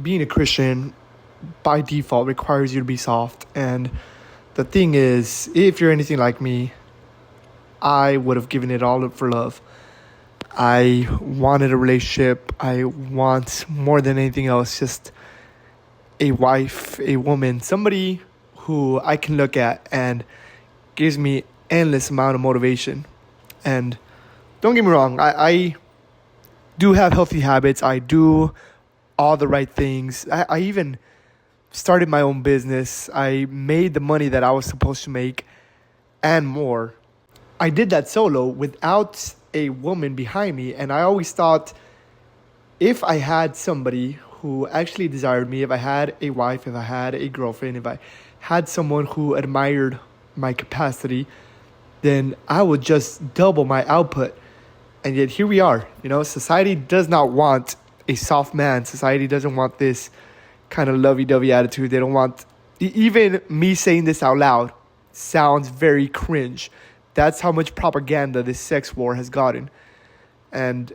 being a Christian by default requires you to be soft. And the thing is, if you're anything like me, I would have given it all up for love. I wanted a relationship. I want more than anything else just a wife, a woman, somebody who I can look at and gives me endless amount of motivation. And don't get me wrong, I do have healthy habits. I do all the right things. I even started my own business. I made the money that I was supposed to make and more. I did that solo without a woman behind me. And I always thought if I had somebody who actually desired me, if I had a wife, if I had a girlfriend, if I had someone who admired my capacity, then I would just double my output. And yet here we are. Society does not want a soft man. Society doesn't want this kind of lovey-dovey attitude. They don't want, even me saying this out loud sounds very cringe. That's how much propaganda this sex war has gotten. And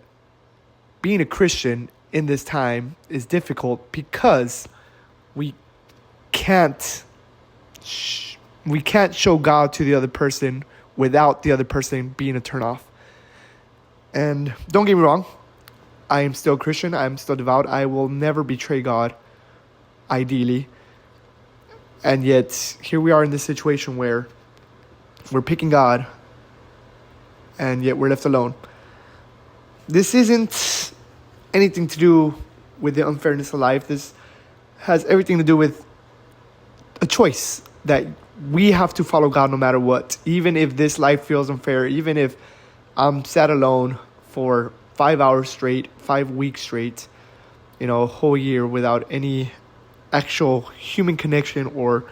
being a Christian in this time is difficult because we can't show God to the other person without the other person being a turnoff. And don't get me wrong, I am still Christian. I am still devout. I will never betray God, ideally. And yet, here we are in this situation where we're picking God, and yet we're left alone. This isn't anything to do with the unfairness of life. This has everything to do with a choice that we have to follow God no matter what. Even if this life feels unfair, even if I'm sat alone for 5 hours straight, 5 weeks straight, a whole year without any actual human connection, or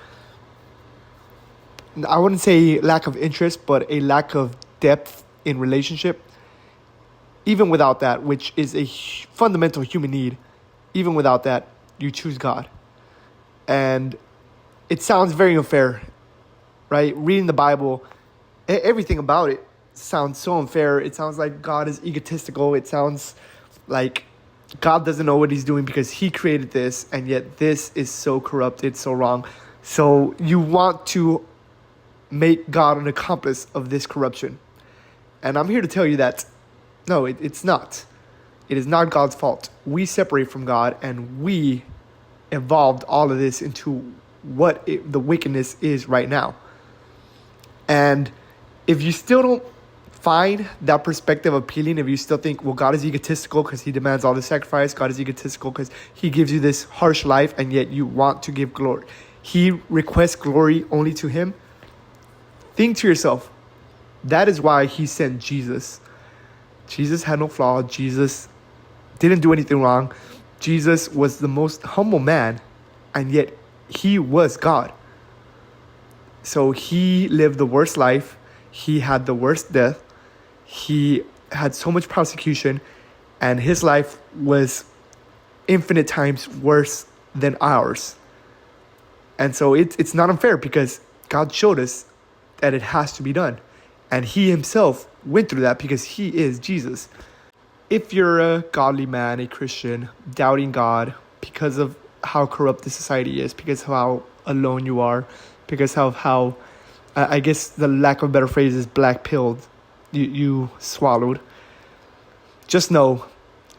I wouldn't say lack of interest, but a lack of depth in relationship. Even without that, which is a fundamental human need, even without that, you choose God. And it sounds very unfair, right? Reading the Bible, everything about it sounds so unfair. It sounds like God is egotistical. It sounds like God doesn't know what he's doing because he created this, and yet this is so corrupt, it's so wrong. So you want to make God an accomplice of this corruption. And I'm here to tell you that, no, it's not. It is not God's fault. We separate from God, and we evolved all of this into what the wickedness is right now. And if you still don't find that perspective appealing, if you still think, well, God is egotistical because he demands all the sacrifice, God is egotistical because he gives you this harsh life, and yet you want to give glory, he requests glory only to him, think to yourself, that is why he sent Jesus. Jesus had no flaw. Jesus didn't do anything wrong. Jesus was the most humble man, and yet he was God. So he lived the worst life. He had the worst death. He had so much persecution, and his life was infinite times worse than ours. And so it's not unfair because God showed us that it has to be done. And he himself went through that because he is Jesus. If you're a godly man, a Christian, doubting God because of how corrupt the society is, because of how alone you are, because of how, I guess the lack of a better phrase is black-pilled, you swallowed, just know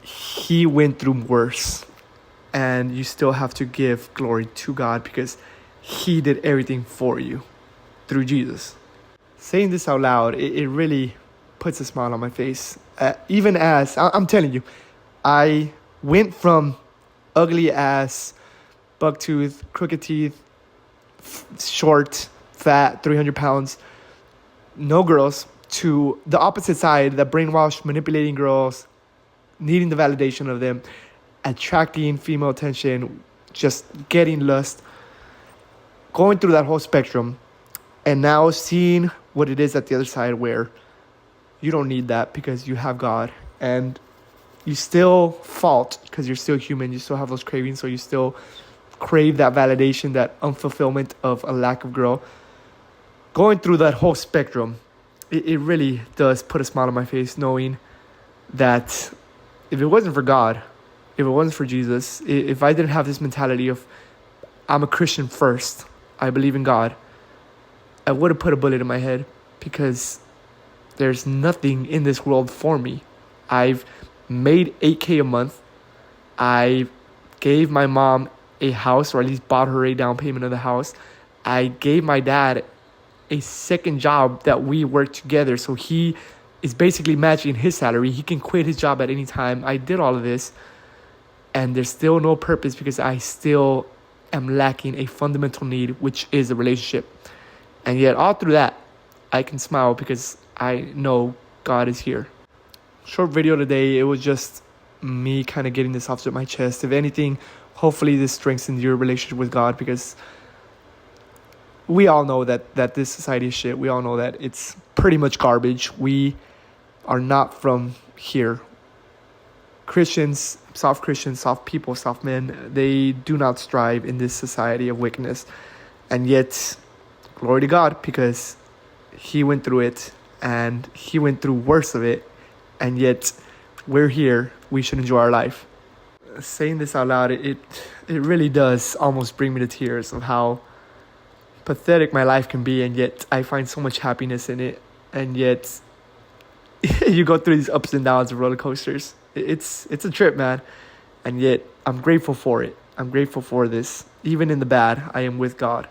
he went through worse. And you still have to give glory to God because he did everything for you through Jesus. Saying this out loud, it really puts a smile on my face. Even as, I'm telling you, I went from ugly ass, bucktooth, crooked teeth, short, fat, 300 pounds, no girls, to the opposite side, the brainwashed, manipulating girls, needing the validation of them, attracting female attention, just getting lust, going through that whole spectrum, and now seeing what it is at the other side where you don't need that because you have God, and you still fault because you're still human. You still have those cravings, so you still crave that validation, that unfulfillment of a lack of girl. Going through that whole spectrum, it really does put a smile on my face knowing that if it wasn't for God, if it wasn't for Jesus, if I didn't have this mentality of I'm a Christian first, I believe in God, I would have put a bullet in my head, because there's nothing in this world for me. I've made $8K a month. I gave my mom a house, or at least bought her a down payment of the house. I gave my dad a second job that we work together, so he is basically matching his salary. He can quit his job at any time. I did all of this, and there's still no purpose, because I still am lacking a fundamental need, which is a relationship. And yet all through that, I can smile because I know God is here. Short video today. It was just me kind of getting this off my chest. If anything, hopefully this strengthens your relationship with God, because we all know that this society is shit. We all know that it's pretty much garbage. We are not from here. Christians, soft people, soft men, they do not strive in this society of wickedness. And yet, glory to God, because he went through it, and he went through worse of it, and yet we're here. We should enjoy our life. Saying this out loud, it really does almost bring me to tears of how pathetic my life can be, and yet I find so much happiness in it. And yet you go through these ups and downs of roller coasters. It's a trip, man. And yet I'm grateful for it. I'm grateful for this. Even in the bad, I am with God.